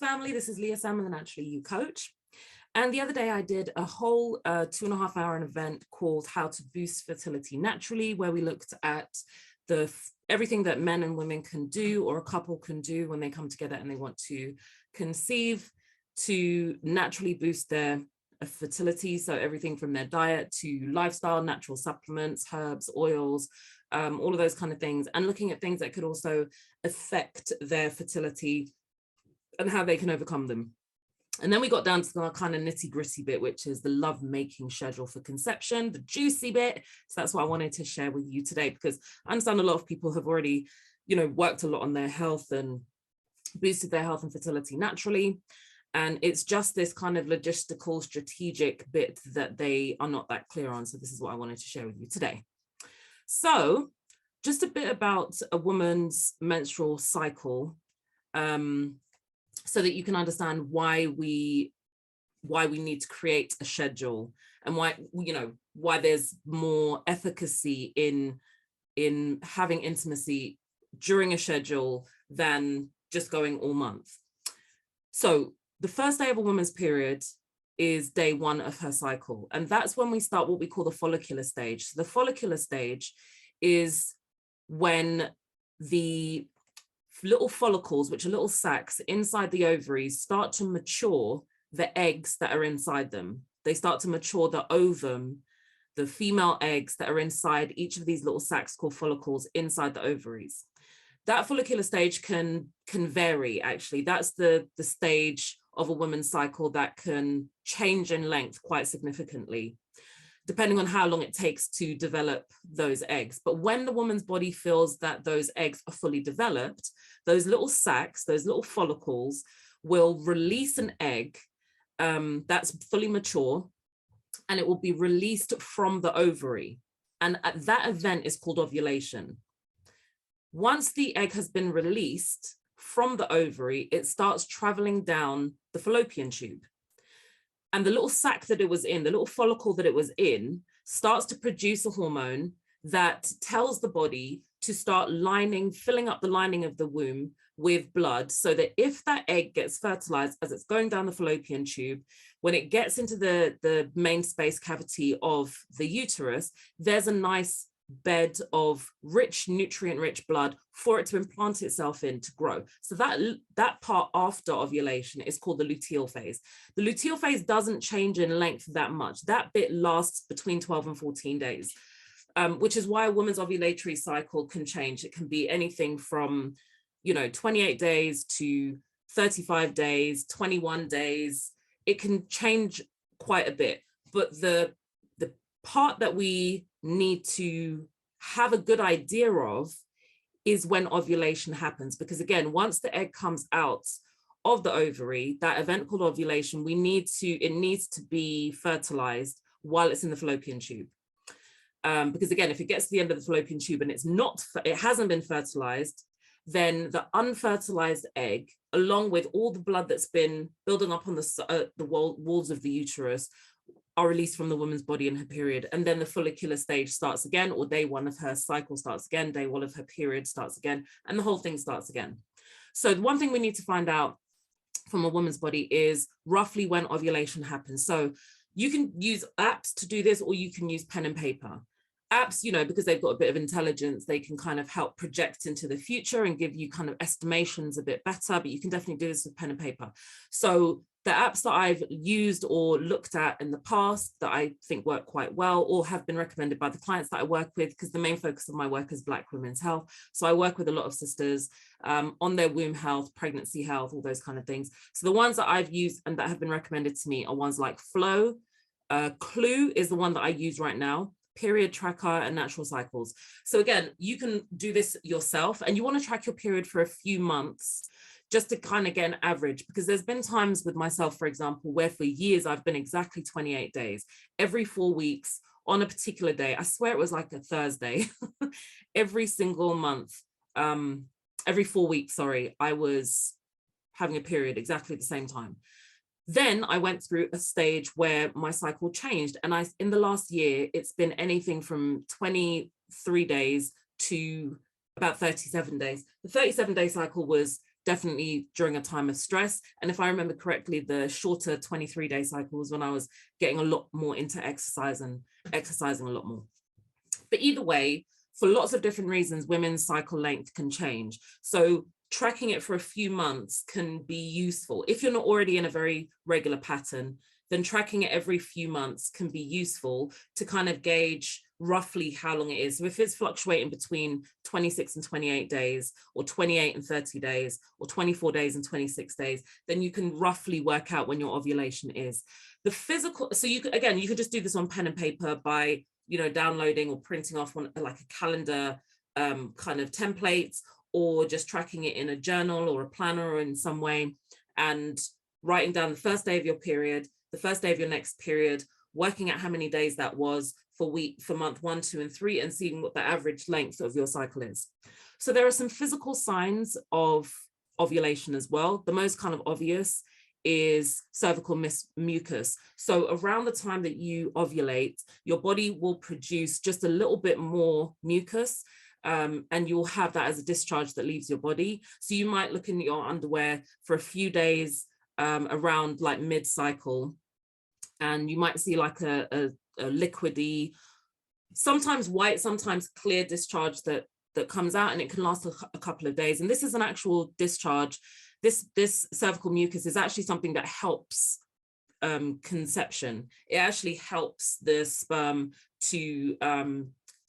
family. This is Leah Sam, the Naturally You coach. And the other day I did a whole 2.5 hour event called How to Boost Fertility Naturally, where we looked at everything that men and women can do, or a couple can do when they come together and they want to conceive, to naturally boost their fertility. So everything from their diet to lifestyle, natural supplements, herbs, oils, all of those kind of things, and looking at things that could also affect their fertility and how they can overcome them. And then we got down to the kind of nitty gritty bit, which is the love making schedule for conception, the juicy bit. So that's what I wanted to share with you today, because I understand a lot of people have already, worked a lot on their health and boosted their health and fertility naturally. And it's just this kind of logistical, strategic bit that they are not that clear on. So this is what I wanted to share with you today. So just a bit about a woman's menstrual cycle, so that you can understand why we need to create a schedule, and why there's more efficacy in having intimacy during a schedule than just going all month. So the first day of a woman's period is day 1 of her cycle, and that's when we start what we call the follicular stage. So the follicular stage is when the little follicles, which are little sacs inside the ovaries, start to mature the eggs that are inside them. They start to mature the ovum, the female eggs that are inside each of these little sacs called follicles inside the ovaries. That follicular stage can vary, actually. That's the stage of a woman's cycle that can change in length quite significantly, depending on how long it takes to develop those eggs. But when the woman's body feels that those eggs are fully developed, those little sacs, those little follicles will release an egg that's fully mature, and it will be released from the ovary. And that event is called ovulation. Once the egg has been released from the ovary, it starts traveling down the fallopian tube. And the little sac that it was in, the little follicle that it was in, starts to produce a hormone that tells the body to start filling up the lining of the womb with blood, so that if that egg gets fertilized as it's going down the fallopian tube, when it gets into the main space cavity of the uterus, there's a nice bed of rich, nutrient-rich blood for it to implant itself in to grow. So that part after ovulation is called the luteal phase. The luteal phase doesn't change in length that much. That bit lasts between 12 and 14 days, which is why a woman's ovulatory cycle can change. It can be anything from 28 days to 35 days, 21 days. It can change quite a bit. But the part that we need to have a good idea of is when ovulation happens, because again, once the egg comes out of the ovary, that event called ovulation, it needs to be fertilized while it's in the fallopian tube. Because again, if it gets to the end of the fallopian tube and it hasn't been fertilized, then the unfertilized egg, along with all the blood that's been building up on the walls of the uterus, are released from the woman's body in her period. And then the follicular stage starts again, or day 1 of her cycle starts again, day 1 of her period starts again, and the whole thing starts again. So the one thing we need to find out from a woman's body is roughly when ovulation happens. So you can use apps to do this, or you can use pen and paper. Apps, because they've got a bit of intelligence, they can kind of help project into the future and give you kind of estimations a bit better, but you can definitely do this with pen and paper. So the apps that I've used or looked at in the past that I think work quite well, or have been recommended by the clients that I work with, because the main focus of my work is Black women's health. So I work with a lot of sisters on their womb health, pregnancy health, all those kind of things. So the ones that I've used and that have been recommended to me are ones like Flow. Clue is the one that I use right now. Period Tracker and Natural Cycles. So again, you can do this yourself, and you want to track your period for a few months just to kind of get an average, because there's been times with myself, for example, where for years I've been exactly 28 days, every 4 weeks on a particular day. I swear it was like a Thursday, every single month, every 4 weeks, sorry, I was having a period exactly at the same time. Then I went through a stage where my cycle changed. And in the last year, it's been anything from 23 days to about 37 days. The 37-day cycle was definitely during a time of stress. And if I remember correctly, the shorter 23-day cycles when I was getting a lot more into exercise and exercising a lot more. But either way, for lots of different reasons, women's cycle length can change. So tracking it for a few months can be useful. If you're not already in a very regular pattern, then tracking it every few months can be useful to kind of gauge roughly how long it is. So if it's fluctuating between 26 and 28 days, or 28 and 30 days, or 24 days and 26 days, then you can roughly work out when your ovulation is. The physical, so you could, again, you could just do this on pen and paper by, downloading or printing off on like a calendar kind of templates, or just tracking it in a journal or a planner or in some way, and writing down the first day of your period, the first day of your next period, working out how many days that was for month 1, 2, and 3, and seeing what the average length of your cycle is. So there are some physical signs of ovulation as well. The most kind of obvious is cervical mucus. So around the time that you ovulate, your body will produce just a little bit more mucus, and you'll have that as a discharge that leaves your body. So you might look in your underwear for a few days around like mid-cycle, and you might see like a liquidy, sometimes white, sometimes clear discharge that comes out, and it can last a couple of days. And this is an actual discharge. This cervical mucus is actually something that helps conception. It actually helps the sperm to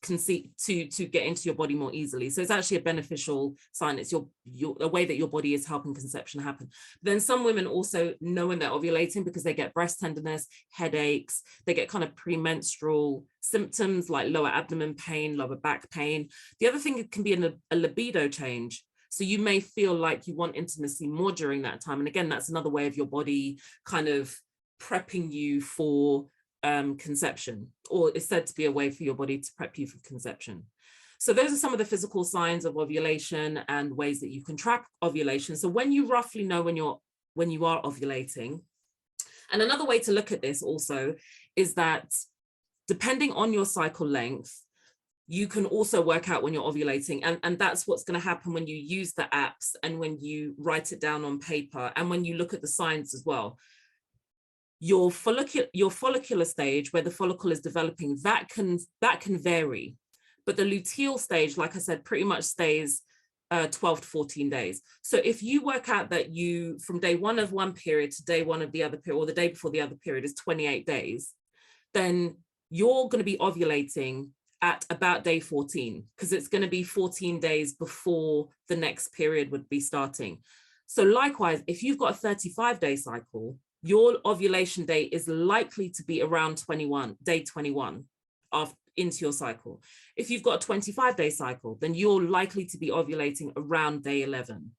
conceive, to get into your body more easily. So it's actually a beneficial sign. It's a way that your body is helping conception happen. Then some women also know when they're ovulating because they get breast tenderness, headaches, they get kind of premenstrual symptoms like lower abdomen pain, lower back pain. The other thing, it can be a libido change. So you may feel like you want intimacy more during that time. And again, that's another way of your body kind of prepping you for conception, or it's said to be a way for your body to prep you for conception. So those are some of the physical signs of ovulation and ways that you can track ovulation. So when you roughly know when you are ovulating, and another way to look at this also is that depending on your cycle length, you can also work out when you're ovulating. And that's what's going to happen when you use the apps and when you write it down on paper and when you look at the signs as well. Your follicular stage, where the follicle is developing, that can vary. But the luteal stage, like I said, pretty much stays 12 to 14 days. So if you work out that you, from day 1 of one period to day 1 of the other period, or the day before the other period is 28 days, then you're going to be ovulating at about day 14, because it's going to be 14 days before the next period would be starting. So likewise, if you've got a 35-day cycle, your ovulation date is likely to be around day 21 into your cycle. If you've got a 25-day cycle, then you're likely to be ovulating around day 11.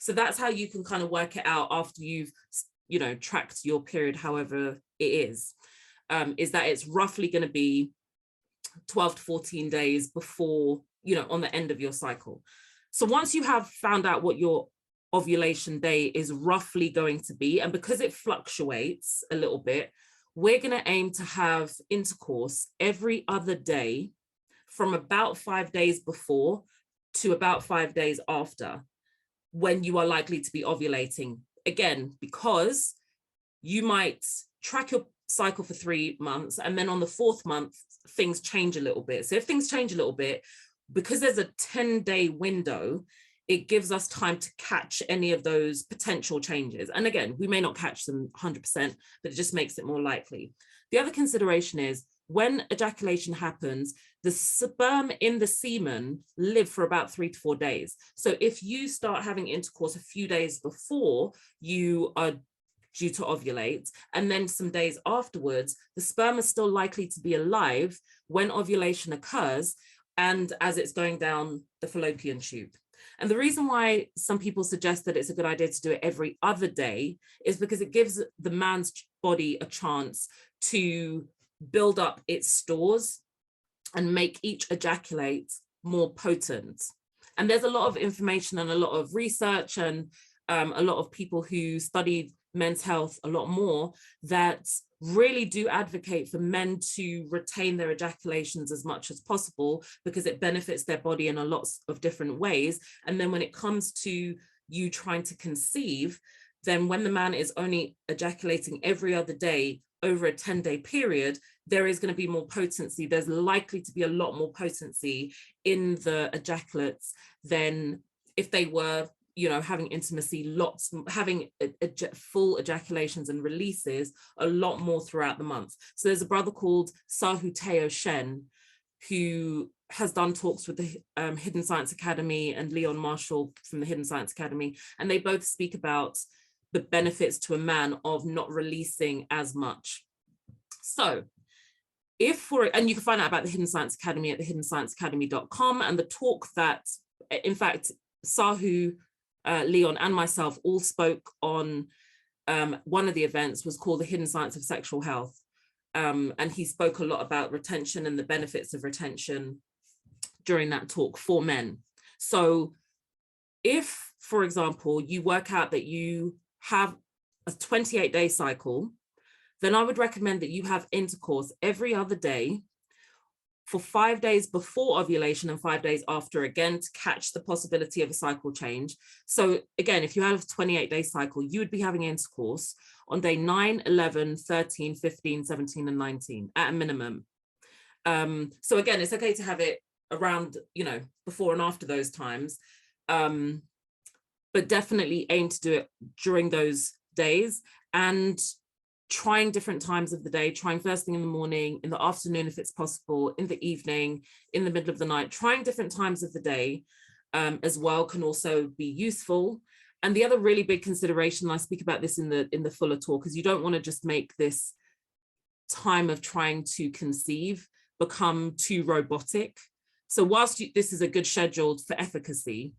So that's how you can kind of work it out after you've, tracked your period, however it is that it's roughly going to be 12 to 14 days before, on the end of your cycle. So once you have found out what your ovulation day is roughly going to be, and because it fluctuates a little bit, we're going to aim to have intercourse every other day from about 5 days before to about 5 days after when you are likely to be ovulating. Again, because you might track your cycle for 3 months, and then on the 4th month, things change a little bit. So if things change a little bit, because there's a 10-day window, it gives us time to catch any of those potential changes. And again, we may not catch them 100%, but it just makes it more likely. The other consideration is when ejaculation happens, the sperm in the semen live for about 3 to 4 days. So if you start having intercourse a few days before you are due to ovulate, and then some days afterwards, the sperm is still likely to be alive when ovulation occurs and as it's going down the fallopian tube. And the reason why some people suggest that it's a good idea to do it every other day is because it gives the man's body a chance to build up its stores and make each ejaculate more potent. And there's a lot of information and a lot of research and a lot of people who studied men's health a lot more that really do advocate for men to retain their ejaculations as much as possible, because it benefits their body in a lot of different ways. And then when it comes to you trying to conceive, then when the man is only ejaculating every other day over a 10-day period, there is going to be more potency. There's likely to be a lot more potency in the ejaculates than if they were, you know, having intimacy, having full ejaculations and releases a lot more throughout the month. So there's a brother called Sahu Teo Shen, who has done talks with the Hidden Science Academy and Leon Marshall from the Hidden Science Academy. And they both speak about the benefits to a man of not releasing as much. So and you can find out about the Hidden Science Academy at thehiddenscienceacademy.com, and the talk that, in fact, Sahu, Leon and myself all spoke on, one of the events was called The Hidden Science of Sexual Health. And he spoke a lot about retention and the benefits of retention during that talk for men. So if, for example, you work out that you have a 28-day cycle, then I would recommend that you have intercourse every other day for 5 days before ovulation and 5 days after, again, to catch the possibility of a cycle change. So again, if you have a 28-day cycle, you would be having intercourse on day 9, 11, 13, 15, 17, and 19 at a minimum. So again, it's okay to have it around, you know, before and after those times, but definitely aim to do it during those days, and trying different times of the day, trying first thing in the morning, in the afternoon if it's possible, in the evening, in the middle of the night, trying different times of the day as well can also be useful. And the other really big consideration, I speak about this in the fuller talk, is you don't want to just make this time of trying to conceive become too robotic. So whilst this is a good schedule for efficacy,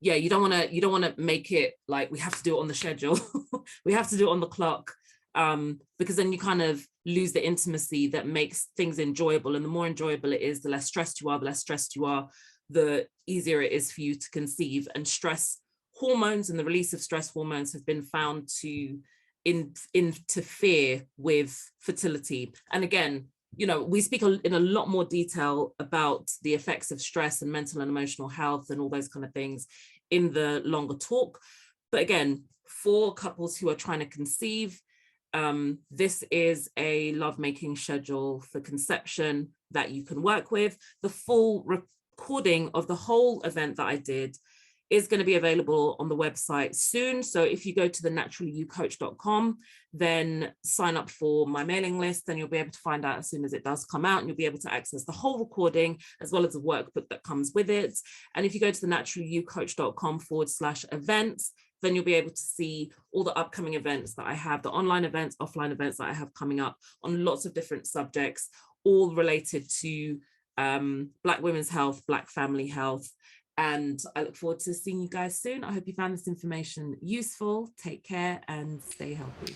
yeah, you don't want to make it like we have to do it on the schedule. We have to do it on the clock, because then you kind of lose the intimacy that makes things enjoyable. And the more enjoyable it is, the less stressed you are, the easier it is for you to conceive. And stress hormones and the release of stress hormones have been found to interfere with fertility. And again, you know, we speak in a lot more detail about the effects of stress and mental and emotional health and all those kind of things in the longer talk. But again, for couples who are trying to conceive, this is a lovemaking schedule for conception that you can work with. The full recording of the whole event that I did is going to be available on the website soon. So if you go to thenaturallyyoucoach.com, then sign up for my mailing list, and you'll be able to find out as soon as it does come out, and you'll be able to access the whole recording as well as the workbook that comes with it. And if you go to thenaturallyyoucoach.com/events, then you'll be able to see all the upcoming events that I have, the online events, offline events that I have coming up on lots of different subjects, all related to Black women's health, Black family health. And I look forward to seeing you guys soon. I hope you found this information useful. Take care and stay healthy.